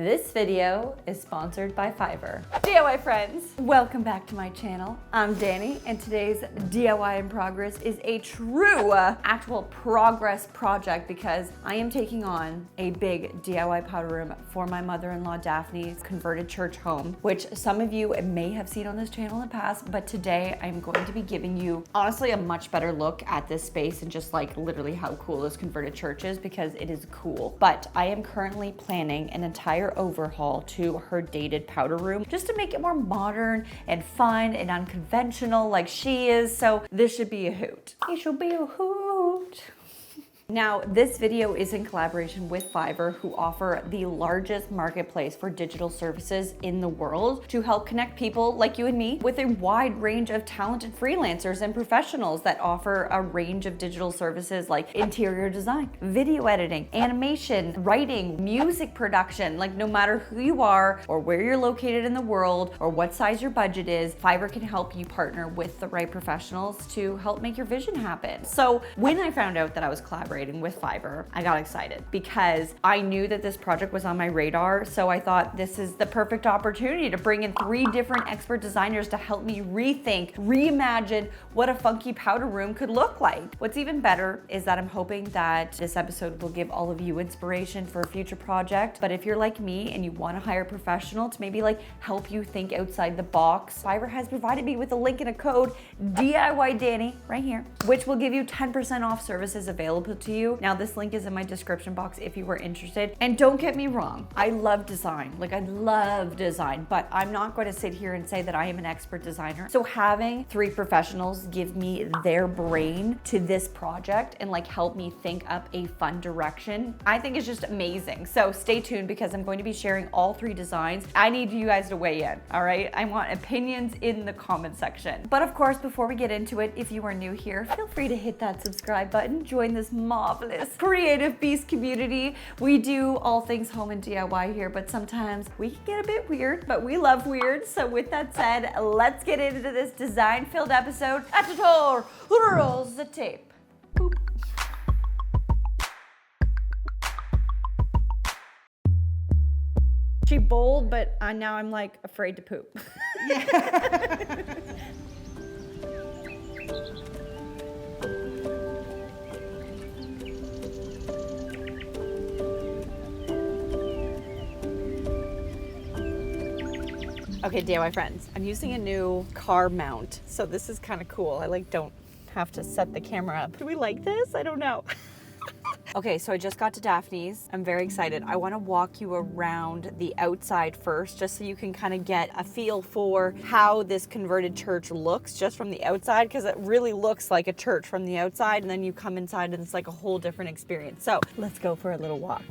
This video is sponsored by Fiverr. DIY friends, welcome back to my channel. I'm Danie, and today's DIY in progress is a true actual progress project because I am taking on a big DIY powder room for my mother-in-law Daphne's converted church home, which some of you may have seen on this channel in the past, but today I'm going to be giving you honestly a much better look at this space and just like literally how cool this converted church is, because it is cool. But I am currently planning an entire overhaul to her dated powder room just to make it more modern and fun and unconventional like she is. So this should be a hoot. It should be a hoot. Now, this video is in collaboration with Fiverr, who offer the largest marketplace for digital services in the world to help connect people like you and me with a wide range of talented freelancers and professionals that offer a range of digital services like interior design, video editing, animation, writing, music production. Like no matter who you are or where you're located in the world or what size your budget is, Fiverr can help you partner with the right professionals to help make your vision happen. So when I found out that I was collaborating with Fiverr, I got excited because I knew that this project was on my radar. So I thought this is the perfect opportunity to bring in 3 different expert designers to help me rethink, reimagine what a funky powder room could look like. What's even better is that I'm hoping that this episode will give all of you inspiration for a future project. But if you're like me and you want to hire a professional to maybe like help you think outside the box, Fiverr has provided me with a link and a code, DIY Danie, right here, which will give you 10% off services available to you. Now this link is in my description box if you were interested. And don't get me wrong, I love design. Like I love design, but I'm not going to sit here and say that I am an expert designer. So having 3 professionals give me their brain to this project and like help me think up a fun direction, I think is just amazing. So stay tuned because I'm going to be sharing all 3 designs. I need you guys to weigh in, all right? I want opinions in the comment section. But of course, before we get into it, if you are new here, feel free to hit that subscribe button, join this marvelous creative beast community. We do all things home and DIY here, but sometimes we can get a bit weird, but we love weird. So with that said, let's get into this design-filled episode. At the door, rolls the tape. Boop. She bold, but now I'm like afraid to poop. Yeah. Okay, DIY friends, I'm using a new car mount, so this is kind of cool. I like don't have to set the camera up. Do we like this? I don't know. Okay, so I just got to Daphne's. I'm very excited. I want to walk you around the outside first, just so you can kind of get a feel for how this converted church looks just from the outside, because it really looks like a church from the outside, and then you come inside and it's like a whole different experience. So let's go for a little walk.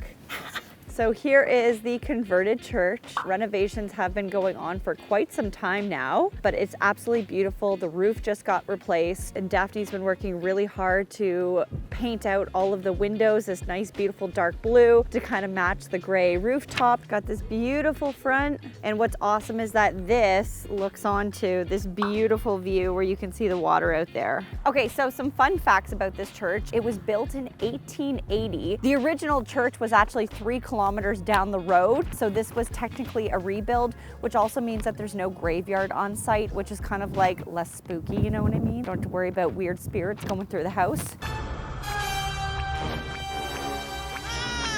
So here is the converted church. Renovations have been going on for quite some time now, but it's absolutely beautiful. The roof just got replaced, and Daphne's been working really hard to paint out all of the windows this nice, beautiful dark blue to kind of match the gray rooftop. Got this beautiful front, and what's awesome is that this looks onto this beautiful view where you can see the water out there. Okay, so some fun facts about this church. It was built in 1880. The original church was actually 3 kilometers down the road. So this was technically a rebuild, which also means that there's no graveyard on site, which is kind of like less spooky, you know what I mean? Don't have to worry about weird spirits going through the house.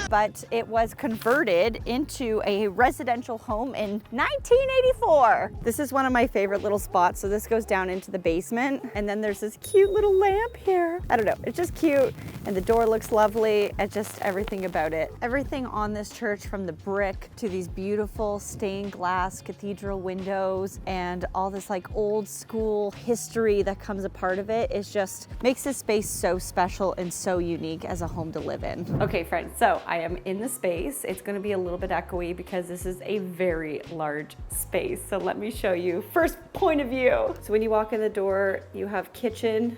But it was converted into a residential home in 1984. This is one of my favorite little spots. So this goes down into the basement, and then there's this cute little lamp here. I don't know, it's just cute, and the door looks lovely, and just everything about it. Everything on this church, from the brick to these beautiful stained glass cathedral windows and all this like old school history that comes a part of it, is just makes this space so special and so unique as a home to live in. Okay friends, so I am in the space. It's going to be a little bit echoey because this is a very large space. So let me show you. First point of view. So when you walk in the door, you have kitchen,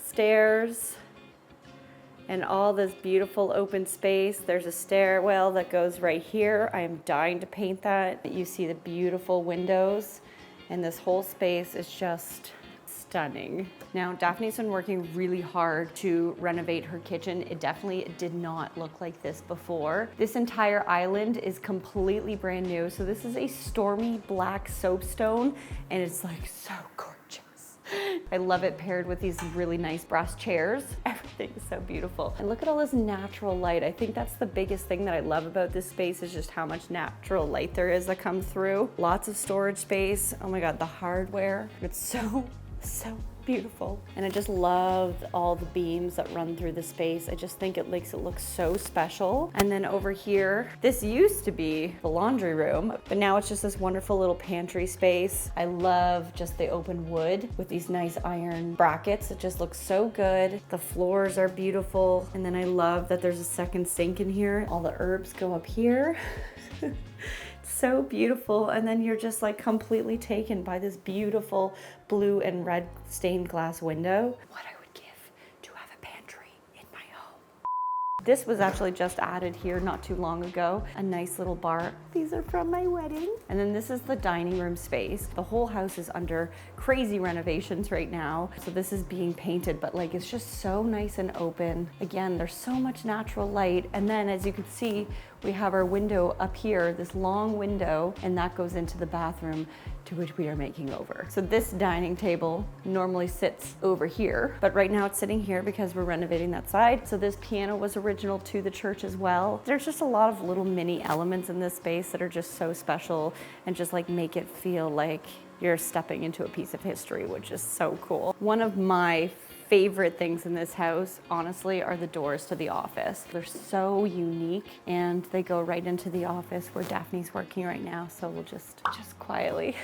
stairs, and all this beautiful open space. There's a stairwell that goes right here. I am dying to paint that. You see the beautiful windows, and this whole space is just stunning. Now, Daphne's been working really hard to renovate her kitchen. It definitely did not look like this before. This entire island is completely brand new. So this is a stormy black soapstone, and it's like so gorgeous. I love it paired with these really nice brass chairs. Everything is so beautiful. And look at all this natural light. I think that's the biggest thing that I love about this space is just how much natural light there is that comes through. Lots of storage space. Oh my God, the hardware. It's so beautiful. And I just love all the beams that run through the space. I just think it makes it look so special. And then over here, this used to be the laundry room, but now it's just this wonderful little pantry space. I love just the open wood with these nice iron brackets. It just looks so good. The floors are beautiful. And then I love that there's a second sink in here. All the herbs go up here. So beautiful. And then you're just like completely taken by this beautiful blue and red stained glass window. What I would give to have a pantry in my home. This was actually just added here not too long ago. A nice little bar. These are from my wedding. And then this is the dining room space. The whole house is under crazy renovations right now. So this is being painted, but like it's just so nice and open. Again, there's so much natural light. And then as you can see, we have our window up here, this long window, and that goes into the bathroom to which we are making over. So this dining table normally sits over here, but right now it's sitting here because we're renovating that side. So this piano was original to the church as well. There's just a lot of little mini elements in this space that are just so special and just like make it feel like you're stepping into a piece of history, which is so cool. One of my favorite things in this house, honestly, are the doors to the office. They're so unique and they go right into the office where Daphne's working right now. So we'll just quietly.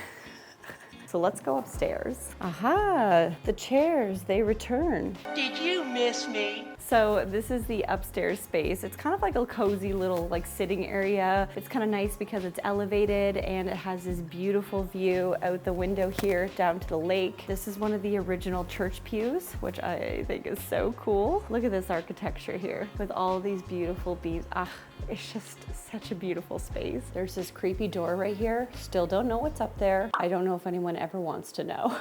So let's go upstairs. Aha, the chairs, they return. Did you miss me? So this is the upstairs space. It's kind of like a cozy little like sitting area. It's kind of nice because it's elevated and it has this beautiful view out the window here down to the lake. This is one of the original church pews, which I think is so cool. Look at this architecture here with all these beautiful beams. Ah, it's just such a beautiful space. There's this creepy door right here. Still don't know what's up there. I don't know if anyone ever wants to know.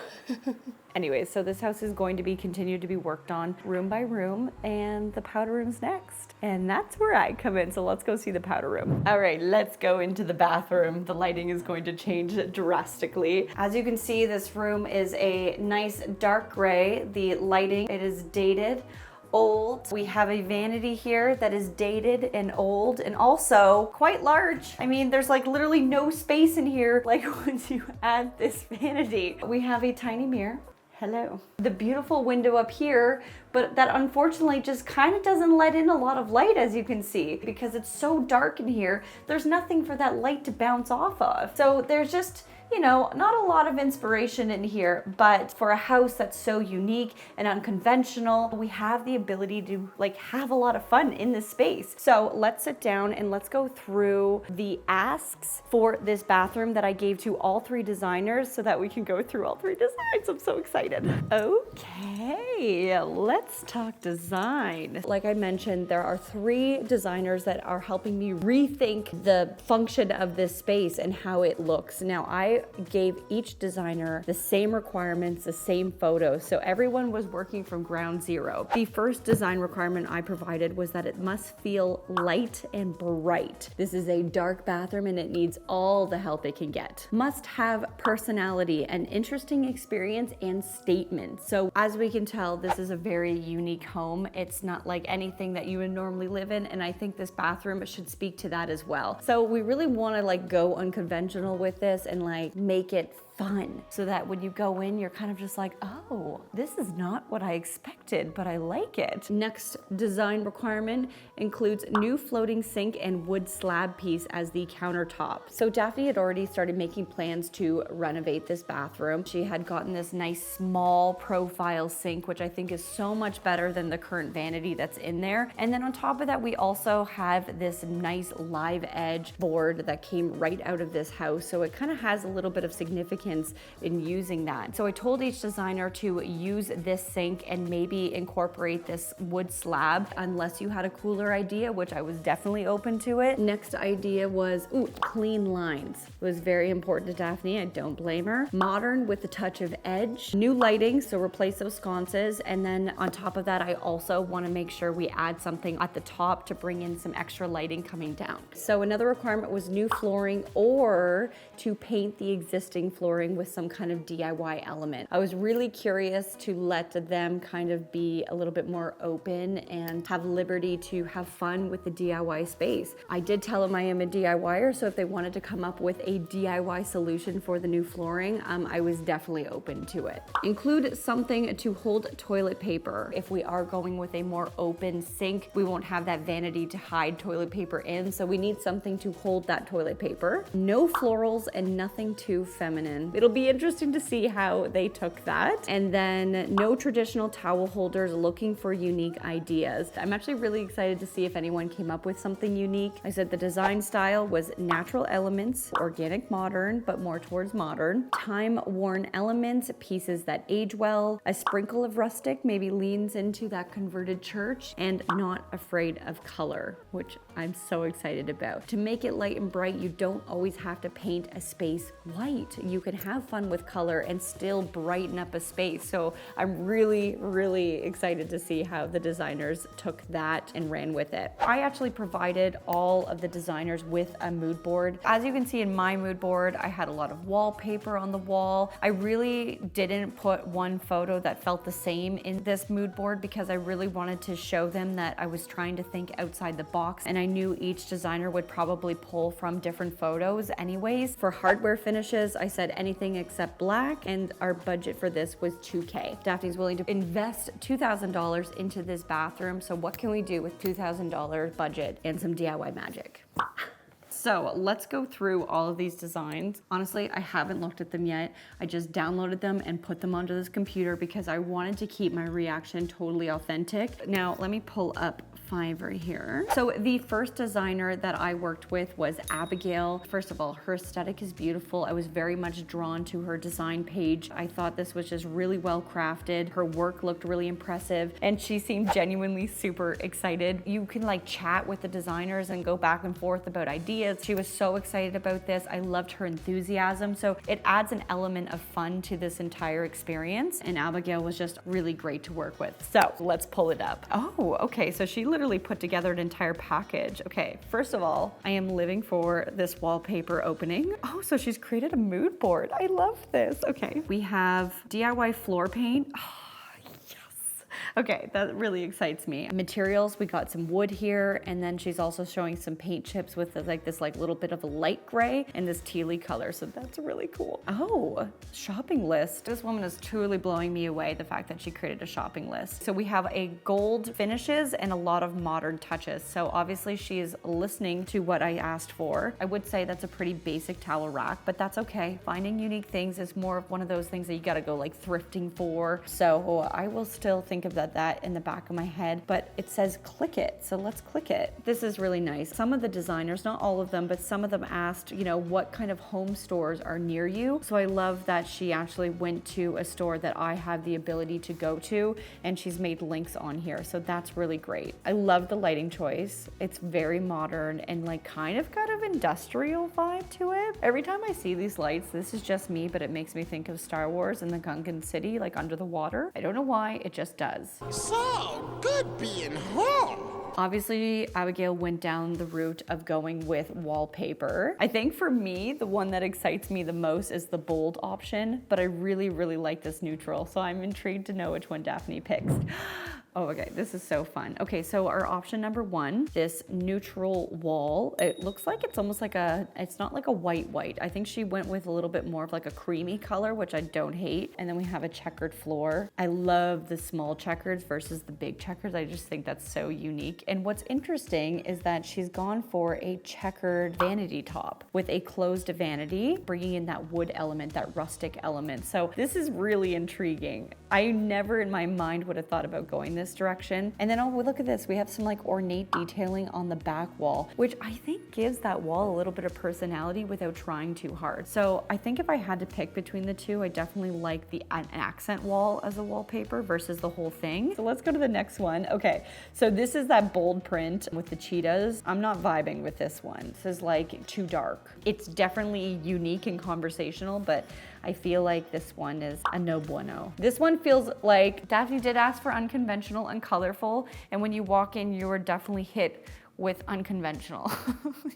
Anyways, so this house is going to be continued to be worked on room by room, and the powder room's next. And that's where I come in, so let's go see the powder room. All right, let's go into the bathroom. The lighting is going to change drastically. As you can see, this room is a nice dark gray. The lighting, it is dated, old. We have a vanity here that is dated and old and also quite large. I mean, there's like literally no space in here like once you add this vanity. We have a tiny mirror. Hello. The beautiful window up here, but that unfortunately just kind of doesn't let in a lot of light, as you can see, because it's so dark in here. There's nothing for that light to bounce off of. So there's just, you know, not a lot of inspiration in here, but for a house that's so unique and unconventional, we have the ability to like have a lot of fun in this space. So let's sit down and let's go through the asks for this bathroom that I gave to all three designers so that we can go through all three designs. I'm so excited. Okay, let's talk design. Like I mentioned, there are three designers that are helping me rethink the function of this space and how it looks. Now, I gave each designer the same requirements, the same photos, so everyone was working from ground zero. The first design requirement I provided was that it must feel light and bright. This is a dark bathroom and it needs all the help it can get. Must have personality, an interesting experience, and statement. So as we can tell, this is a very unique home. It's not like anything that you would normally live in, and I think this bathroom should speak to that as well. So we really want to like go unconventional with this and like make it fun so that when you go in, you're kind of just like, oh, this is not what I expected, but I like it. Next design requirement includes new floating sink and wood slab piece as the countertop. So Daphne had already started making plans to renovate this bathroom. She had gotten this nice small profile sink, which I think is so much better than the current vanity that's in there. And then on top of that, we also have this nice live edge board that came right out of this house. So it kind of has a little bit of significance significance in using that. So I told each designer to use this sink and maybe incorporate this wood slab unless you had a cooler idea, which I was definitely open to it. Next idea was, clean lines. It was very important to Daphne, I don't blame her. Modern with a touch of edge. New lighting, so replace those sconces. And then on top of that, I also want to make sure we add something at the top to bring in some extra lighting coming down. So another requirement was new flooring or to paint the existing flooring with some kind of DIY element. I was really curious to let them kind of be a little bit more open and have liberty to have fun with the DIY space. I did tell them I am a DIYer, so if they wanted to come up with a DIY solution for the new flooring, I was definitely open to it. Include something to hold toilet paper. If we are going with a more open sink, we won't have that vanity to hide toilet paper in, so we need something to hold that toilet paper. No florals and nothing too feminine. It'll be interesting to see how they took that. And then no traditional towel holders, looking for unique ideas. I'm actually really excited to see if anyone came up with something unique. I said the design style was natural elements, organic modern, but more towards modern. Time-worn elements, pieces that age well. A sprinkle of rustic, maybe leans into that converted church, and not afraid of color, which I'm so excited about. To make it light and bright, you don't always have to paint a space white. You can have fun with color and still brighten up a space. So I'm really, really excited to see how the designers took that and ran with it. I actually provided all of the designers with a mood board. As you can see in my mood board, I had a lot of wallpaper on the wall. I really didn't put one photo that felt the same in this mood board because I really wanted to show them that I was trying to think outside the box, and I knew each designer would probably pull from different photos anyways. For hardware finishes, I said anything except black, and our budget for this was $2K. Daphne's willing to invest $2,000 into this bathroom, so what can we do with $2,000 budget and some DIY magic? So let's go through all of these designs. Honestly, I haven't looked at them yet. I just downloaded them and put them onto this computer because I wanted to keep my reaction totally authentic. Now, let me pull up Fiverr here. So the first designer that I worked with was Abigail. First of all, her aesthetic is beautiful. I was very much drawn to her design page. I thought this was just really well crafted. Her work looked really impressive, and she seemed genuinely super excited. You can like chat with the designers and go back and forth about ideas. She was so excited about this. I loved her enthusiasm. So it adds an element of fun to this entire experience. And Abigail was just really great to work with. So let's pull it up. Oh, okay. So she literally put together an entire package. Okay, first of all, I am living for this wallpaper opening. Oh, so she's created a mood board. I love this. Okay, we have DIY floor paint. Okay, that really excites me. Materials, we got some wood here, and then she's also showing some paint chips with this little bit of a light gray and this tealy color, so that's really cool. Oh, shopping list. This woman is truly blowing me away, the fact that she created a shopping list. So we have a gold finishes and a lot of modern touches. So obviously she is listening to what I asked for. I would say that's a pretty basic towel rack, but that's okay. Finding unique things is more of one of those things that you gotta go like thrifting for. So I will still think of that in the back of my head, but it says click it, so let's click it. This is really nice. Some of the designers, not all of them, but some of them asked, what kind of home stores are near you. So I love that she actually went to a store that I have the ability to go to, and she's made links on here, so that's really great. I love the lighting choice. It's very modern and like kind of industrial vibe to it. Every time I see these lights, this is just me, but it makes me think of Star Wars and the Gungan City, like under the water. I don't know why, it just does. So good being home. Obviously, Abigail went down the route of going with wallpaper. I think for me, the one that excites me the most is the bold option, but I really, really like this neutral, so I'm intrigued to know which one Daphne picks. Oh, okay, this is so fun. Okay, so our option number one, this neutral wall, it looks like it's almost like it's not like a white. I think she went with a little bit more of like a creamy color, which I don't hate. And then we have a checkered floor. I love the small checkers versus the big checkers. I just think that's so unique. And what's interesting is that she's gone for a checkered vanity top with a closed vanity, bringing in that wood element, that rustic element. So this is really intriguing. I never in my mind would have thought about going this direction. And then, oh, look at this. We have some like ornate detailing on the back wall, which I think gives that wall a little bit of personality without trying too hard. So I think if I had to pick between the two, I definitely like an accent wall as a wallpaper versus the whole thing. So let's go to the next one. Okay, so this is that bold print with the cheetahs. I'm not vibing with this one. This is like too dark. It's definitely unique and conversational, but I feel like this one is a no bueno. This one feels like Daphne did ask for unconventional and colorful, and when you walk in, you are definitely hit with unconventional.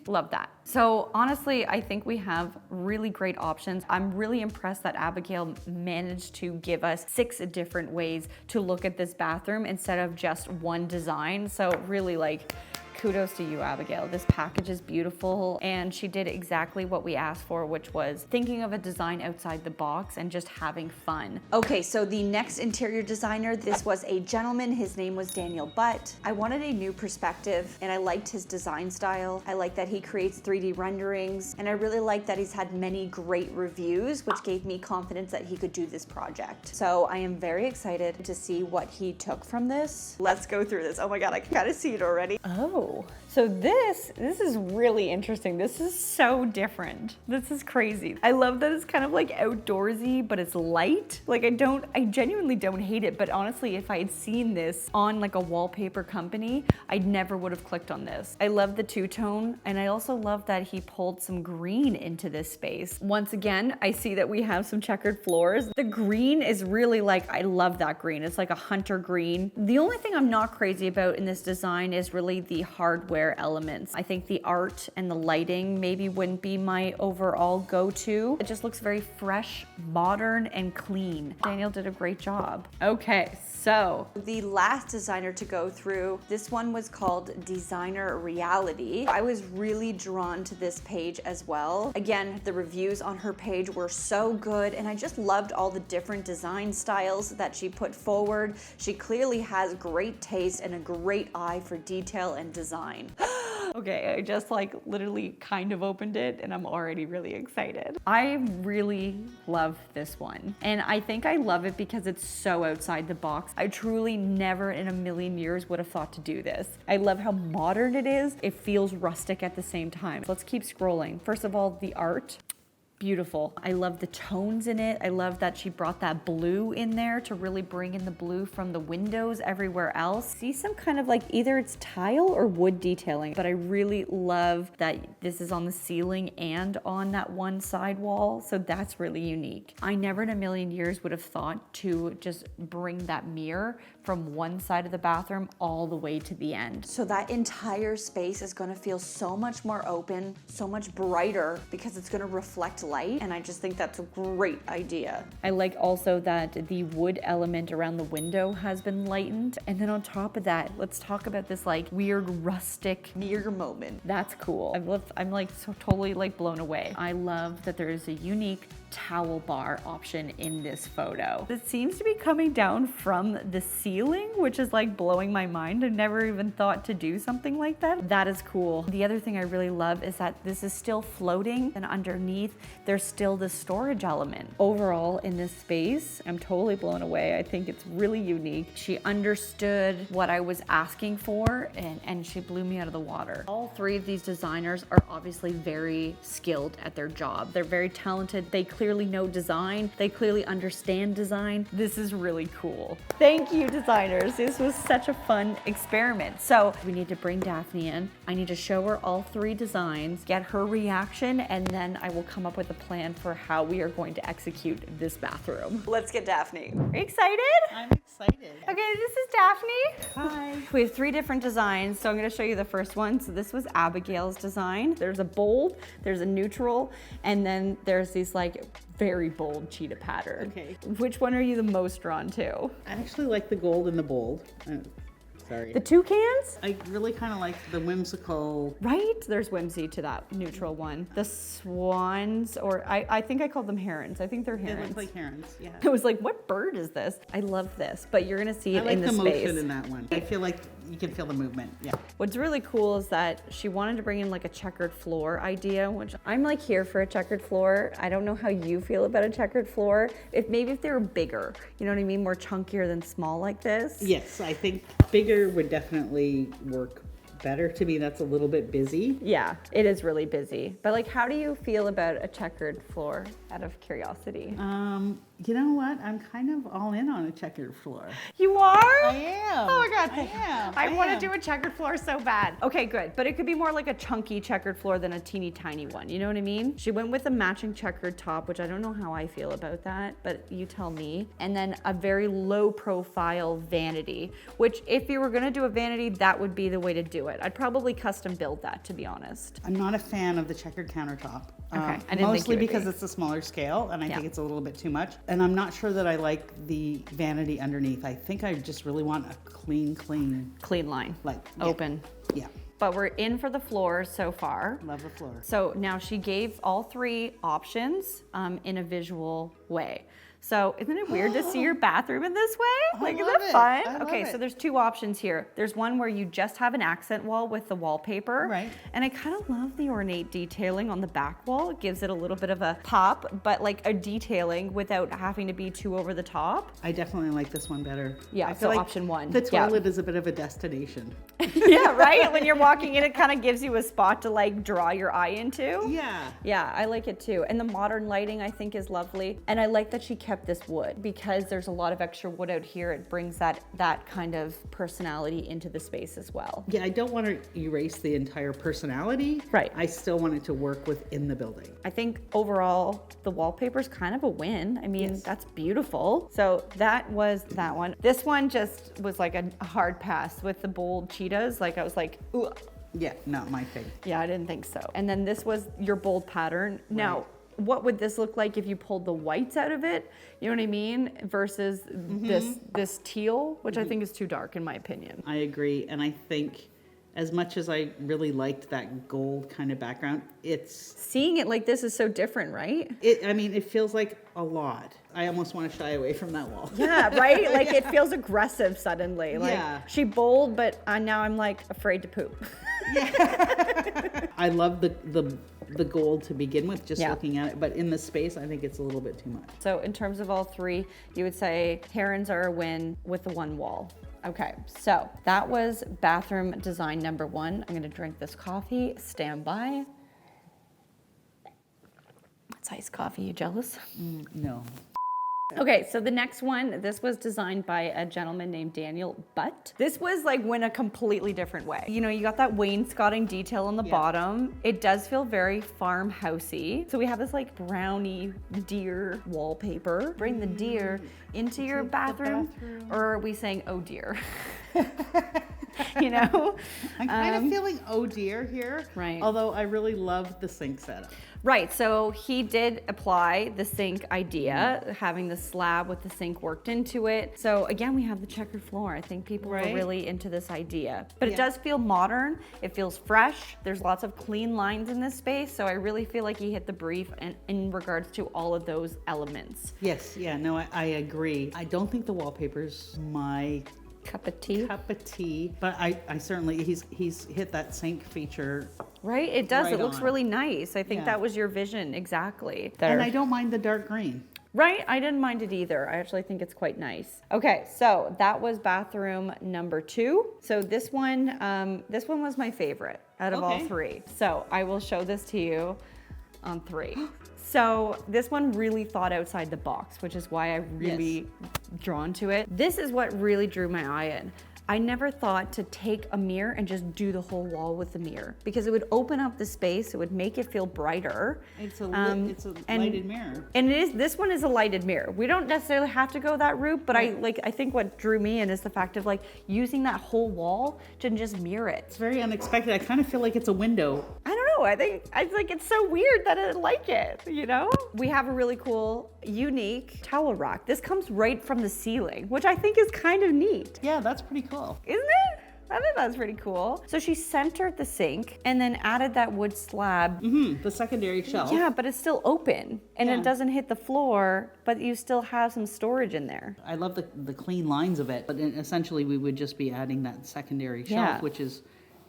Love that. So honestly, I think we have really great options. I'm really impressed that Abigail managed to give us 6 different ways to look at this bathroom instead of just one design. So really, like, kudos to you, Abigail. This package is beautiful, and she did exactly what we asked for, which was thinking of a design outside the box and just having fun. Okay, so the next interior designer, this was a gentleman. His name was Danyal, but I wanted a new perspective, and I liked his design style. I like that he creates 3D renderings, and I really like that he's had many great reviews, which gave me confidence that he could do this project. So I am very excited to see what he took from this. Let's go through this. Oh my God, I can kind of see it already. Oh. So this is really interesting. This is so different. This is crazy. I love that it's kind of like outdoorsy, but it's light. Like I genuinely don't hate it, but honestly, if I had seen this on like a wallpaper company, I never would have clicked on this. I love the two-tone, and I also love that he pulled some green into this space. Once again, I see that we have some checkered floors. The green is really like, I love that green. It's like a hunter green. The only thing I'm not crazy about in this design is really the hardware elements. I think the art and the lighting maybe wouldn't be my overall go-to. It just looks very fresh, modern, and clean. Danyal did a great job. Okay, so the last designer to go through, this one was called Designereality. I was really drawn to this page as well. Again, the reviews on her page were so good, and I just loved all the different design styles that she put forward. She clearly has great taste and a great eye for detail and design. Okay, I just like literally kind of opened it and I'm already really excited. I really love this one. And I think I love it because it's so outside the box. I truly never in a million years would have thought to do this. I love how modern it is. It feels rustic at the same time. Let's keep scrolling. First of all, the art. Beautiful. I love the tones in it. I love that she brought that blue in there to really bring in the blue from the windows everywhere else. See some kind of like either it's tile or wood detailing, but I really love that this is on the ceiling and on that one side wall. So that's really unique. I never in a million years would have thought to just bring that mirror from one side of the bathroom all the way to the end. So that entire space is gonna feel so much more open, so much brighter because it's gonna reflect light, and I just think that's a great idea. I like also that the wood element around the window has been lightened, and then on top of that, let's talk about this like weird rustic mirror moment. That's cool. I'm like so totally like blown away. I love that there is a unique towel bar option in this photo. It seems to be coming down from the ceiling, which is like blowing my mind. I've never even thought to do something like that. That is cool. The other thing I really love is that this is still floating, and underneath there's still the storage element. Overall in this space, I'm totally blown away. I think it's really unique. She understood what I was asking for, and she blew me out of the water. All 3 of these designers are obviously very skilled at their job. They're very talented. They clearly know design. They clearly understand design. This is really cool. Thank you, designers. This was such a fun experiment. So we need to bring Daphne in. I need to show her all 3 designs, get her reaction, and then I will come up with a plan for how we are going to execute this bathroom. Let's get Daphne. Are you excited? I'm excited. Okay, this is Daphne. Hi. We have 3 different designs, so I'm gonna show you the first one. So this was Abigail's design. There's a bold, there's a neutral, and then there's these like very bold cheetah pattern. Okay. Which one are you the most drawn to? I actually like the gold and the bold. Sorry. The toucans? I really kind of like the whimsical. Right? There's whimsy to that neutral one. The swans, or I think I called them herons. I think they're They herons. look like herons, yeah. I was like, what bird is this? I love this, but you're gonna see it I like in the the space. motion in that one. I feel like you can feel the movement. Yeah. What's really cool is that she wanted to bring in like a checkered floor idea, which I'm like here for a checkered floor. I don't know how you feel about a checkered floor. Maybe if they were bigger, you know what I mean? More chunkier than small like this. Yes, I think bigger would definitely work better. To me, that's a little bit busy. Yeah, it is really busy. But like, how do you feel about a checkered floor out of curiosity? You know what? I'm kind of all in on a checkered floor. You are? I am. Oh my God. I am. I want to do a checkered floor so bad. Okay, good. But it could be more like a chunky checkered floor than a teeny tiny one. You know what I mean? She went with a matching checkered top, which I don't know how I feel about that, but you tell me. And then a very low profile vanity, which if you were going to do a vanity, that would be the way to do it. I'd probably custom build that, to be honest. I'm not a fan of the checkered countertop. Okay, I didn't think mostly you would because be. it's a smaller scale, and I Yeah. think it's a little bit too much. And I'm not sure that I like the vanity underneath. I think I just really want a clean, Clean line, like open. Yeah, But we're in for the floor so far. love the floor. So now she gave all three options in a visual way. So isn't it weird to see your bathroom in this way? Like, love isn't it. it fun? I love Okay, it. so there's two options here. There's one where you just have an accent wall with the wallpaper. Right. And I kind of love the ornate detailing on the back wall. It gives it a little bit of a pop, but like a detailing without having to be too over the top. I definitely like this one better. Yeah, I feel so like option one. The Yeah. toilet is a bit of a destination. Yeah, right? When you're walking in, it kind of gives you a spot to like draw your eye into. Yeah. Yeah, I like it too. And the modern lighting I think is lovely. And I like that she kept this wood because there's a lot of extra wood out here. It brings that kind of personality into the space as well. Yeah, I don't want to erase the entire personality. Right. I still want it to work within the building. I think overall the wallpaper's kind of a win. I mean, Yes. that's beautiful. So that was that one. This one just was like a hard pass with the bold cheetahs. Like I was like, ooh. Yeah, not my thing. Yeah, I didn't think so. And then this was your bold pattern. Now, what would this look like if you pulled the whites out of it? You know what I mean? Versus this teal, which I think is too dark in my opinion. I agree, and I think as much as I really liked that gold kind of background, Seeing it like this is so different, right? it feels like a lot. I almost want to shy away from that wall. Yeah, right? Like it feels aggressive suddenly. Like Yeah. she bold, but now I'm like afraid to poop. I love the gold to begin with, just Yeah. looking at it, but in the space, I think it's a little bit too much. So in terms of all three, you would say herons are a win with the one wall. Okay, so that was bathroom design number one. I'm gonna drink this coffee, stand by. It's iced coffee, you jealous? No. Okay, so the next one, this was designed by a gentleman named Danyal, but this was like went a completely different way. You know, you got that wainscoting detail on the bottom. It does feel very farmhousey. So we have this like brownie deer wallpaper. Bring the deer into your bathroom, or are we saying, oh dear? You know? I'm kind of feeling oh dear here. Right. Although I really love the sink setup. Right, so he did apply the sink idea, having the slab with the sink worked into it. So again, we have the checkered floor. I think people are really into this idea. But it does feel modern, it feels fresh. There's lots of clean lines in this space, so I really feel like he hit the brief in regards to all of those elements. Yes, yeah, no, I agree. I don't think the wallpaper's my Cup of tea. but I certainly, he's hit that sink feature. Right, it does, Right it looks on. really nice. I think Yeah. that was your vision, exactly. And I don't mind the dark green. Right, I didn't mind it either. I actually think it's quite nice. Okay, so that was bathroom number two. So this one was my favorite out of all Okay. three. So I will show this to you on three. So this one really thought outside the box, which is why I really drawn to it. This is what really drew my eye in. I never thought to take a mirror and just do the whole wall with the mirror because it would open up the space. It would make it feel brighter. It's a and- lighted mirror. And this one is a lighted mirror. We don't necessarily have to go that route, but I think what drew me in is the fact of like using that whole wall to just mirror it. It's very unexpected. I kind of feel like it's a window. I don't know. I think it's so weird that I like it, you know? We have a really cool, unique towel rack. This comes right from the ceiling, which I think is kind of neat. Yeah, that's pretty cool. Isn't it? I think that's pretty cool. So she centered the sink and then added that wood slab. The secondary shelf. Yeah, but it's still open and Yeah. it doesn't hit the floor, but you still have some storage in there. I love the clean lines of it, but essentially we would just be adding that secondary shelf, Yeah. which is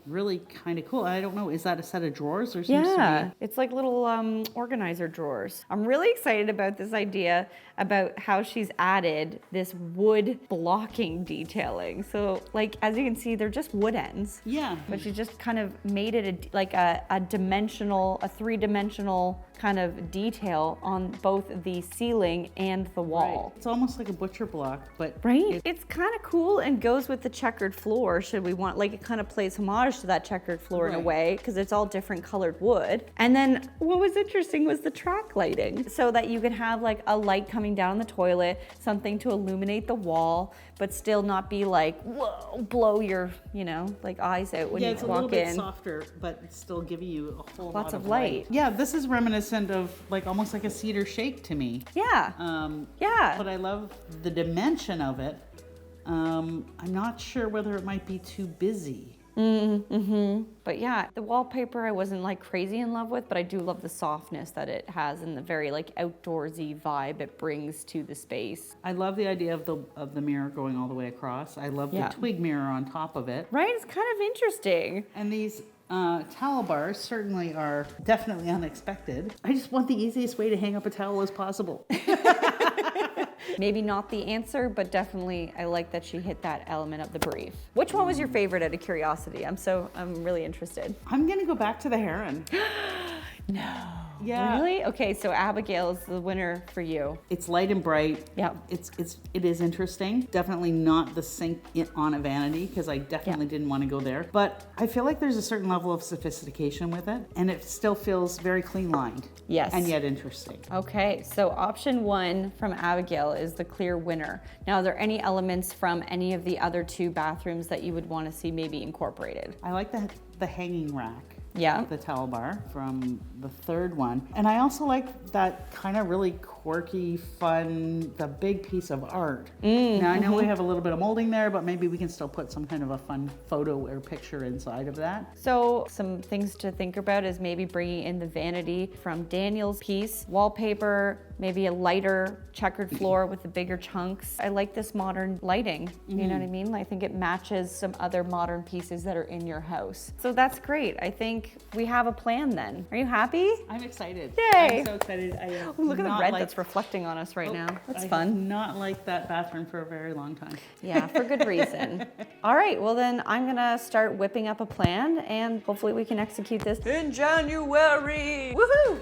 really kind of cool. I don't know, is that a set of drawers or seems Yeah, to it's like little organizer drawers. I'm really excited about this idea about how she's added this wood blocking detailing. So like, as you can see, they're just wood ends. Yeah. But she just kind of made it a three-dimensional kind of detail on both the ceiling and the wall. Right. It's almost like a butcher block, but Right? It's kind of cool and goes with the checkered floor, should we want, like it kind of plays homage to that checkered floor in a Right. way, because it's all different colored wood. And then what was interesting was the track lighting, so that you could have like a light coming down the toilet, something to illuminate the wall, but still not be like, whoa, blow your, like eyes out when yeah, you it's a walk little bit in. softer, but it's still giving you a whole Lots lot of light. Yeah, this is reminiscent of like almost like a cedar shake to me. Yeah. Yeah. But I love the dimension of it. I'm not sure whether it might be too busy. But yeah, the wallpaper I wasn't like crazy in love with, but I do love the softness that it has and the very like outdoorsy vibe it brings to the space. I love the idea of the mirror going all the way across. I love Yeah. the twig mirror on top of it. Right? It's kind of interesting. And these towel bars certainly are definitely unexpected. I just want the easiest way to hang up a towel as possible. Maybe not the answer, but definitely I like that she hit that element of the brief. Which one was your favorite out of curiosity? I'm really interested. I'm gonna go back to the heron. No. Yeah. Really? Okay, so Abigail is the winner for you. It's light and bright. Yeah. It is interesting. Definitely not the sink on a vanity, because I definitely didn't want to go there. But I feel like there's a certain level of sophistication with it, and it still feels very clean lined. Yes. And yet interesting. Okay, so option 1 from Abigail is the clear winner. Now, are there any elements from any of the other 2 bathrooms that you would want to see maybe incorporated? I like the hanging rack. Yeah. The towel bar from the 3rd one. And I also like that kind of really quirky, fun, the big piece of art. Now I know we have a little bit of molding there, but maybe we can still put some kind of a fun photo or picture inside of that. So some things to think about is maybe bringing in the vanity from Daniel's piece, wallpaper, maybe a lighter checkered floor with the bigger chunks. I like this modern lighting, you know what I mean? I think it matches some other modern pieces that are in your house. So that's great. I think we have a plan then. Are you happy? I'm excited. Yay. I'm so excited. I have Ooh, look at the not red liked- that's reflecting on us right now. That's I fun. have not liked that bathroom for a very long time. Yeah, for good reason. All right, well then I'm gonna start whipping up a plan and hopefully we can execute this in January. Woohoo!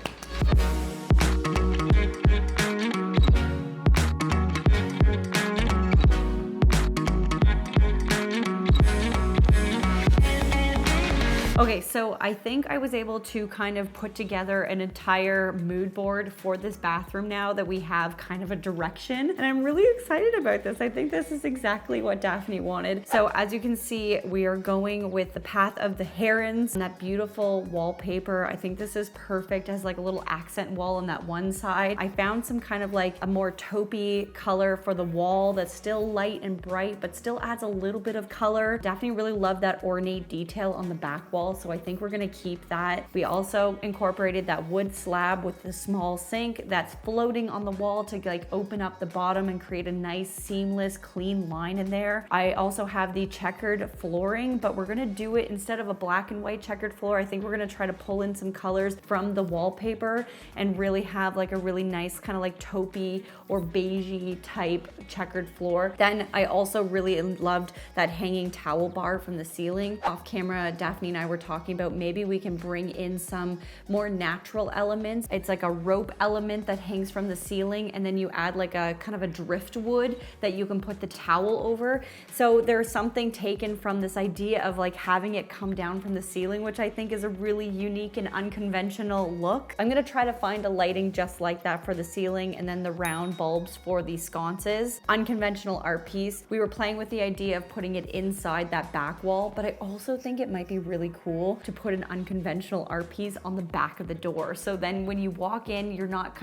Okay, so I think I was able to kind of put together an entire mood board for this bathroom now that we have kind of a direction, and I'm really excited about this. I think this is exactly what Daphne wanted. So as you can see, we are going with the path of the herons and that beautiful wallpaper. I think this is perfect as like a little accent wall on that one side. I found some kind of like a more taupey color for the wall that's still light and bright, but still adds a little bit of color. Daphne really loved that ornate detail on the back wall, so I think we're gonna keep that. We also incorporated that wood slab with the small sink that's floating on the wall to like open up the bottom and create a nice seamless clean line in there. I also have the checkered flooring, but we're gonna do it instead of a black and white checkered floor. I think we're gonna try to pull in some colors from the wallpaper and really have like a really nice kind of like taupey or beigey type checkered floor. Then I also really loved that hanging towel bar from the ceiling. Off camera, Daphne and I were talking about maybe we can bring in some more natural elements. It's like a rope element that hangs from the ceiling, and then you add like a kind of a driftwood that you can put the towel over. So there's something taken from this idea of like having it come down from the ceiling, which I think is a really unique and unconventional look. I'm gonna try to find a lighting just like that for the ceiling, and then the round bulbs for the sconces. Unconventional art piece. We were playing with the idea of putting it inside that back wall, but I also think it might be really cool to put an unconventional art piece on the back of the door. So then when you walk in,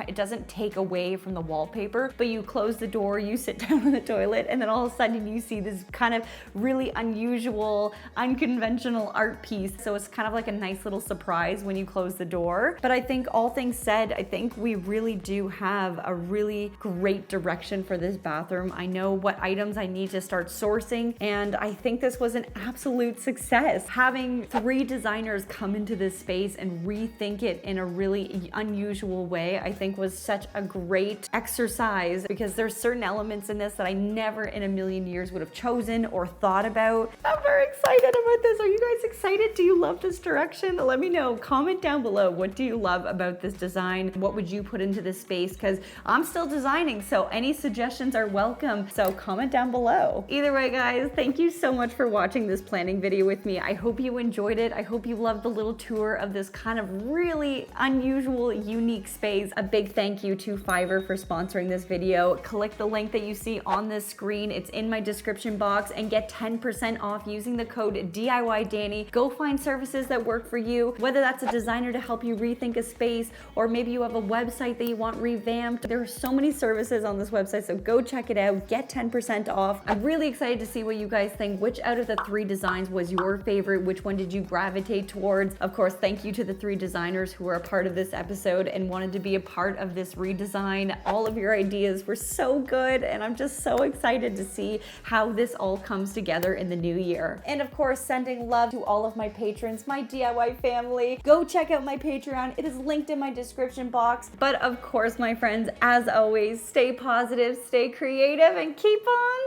it doesn't take away from the wallpaper, but you close the door, you sit down on the toilet, and then all of a sudden you see this kind of really unusual, unconventional art piece. So it's kind of like a nice little surprise when you close the door. But I think all things said, I think we really do have a really great direction for this bathroom. I know what items I need to start sourcing, and I think this was an absolute success. Having 3 designers come into this space and rethink it in a really unusual way, I think was such a great exercise, because there's certain elements in this that I never in a million years would have chosen or thought about. I'm very excited about this. Are you guys excited? Do you love this direction? Let me know. Comment down below. What do you love about this design? What would you put into this space? Because I'm still designing, so any suggestions are welcome. So comment down below. Either way, guys, thank you so much for watching this planning video with me. I hope you enjoyed it. I hope you loved the little tour of this kind of really unusual, unique space. A big thank you to Fiverr for sponsoring this video. Click the link that you see on this screen. It's in my description box, and get 10% off using the code DIYDanie. Go find services that work for you, whether that's a designer to help you rethink a space, or maybe you have a website that you want revamped. There are so many services on this website, so go check it out. Get 10% off. I'm really excited to see what you guys think. Which out of the 3 designs was your favorite? Which one did you gravitate towards? Of course, thank you to the 3 designers who were a part of this episode and wanted to be a part of this redesign. All of your ideas were so good, and I'm just so excited to see how this all comes together in the new year. And of course, sending love to all of my patrons, my DIY family. Go check out my Patreon. It is linked in my description box. But of course, my friends, as always, stay positive, stay creative, and keep on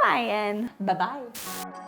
DIYing. Bye-bye.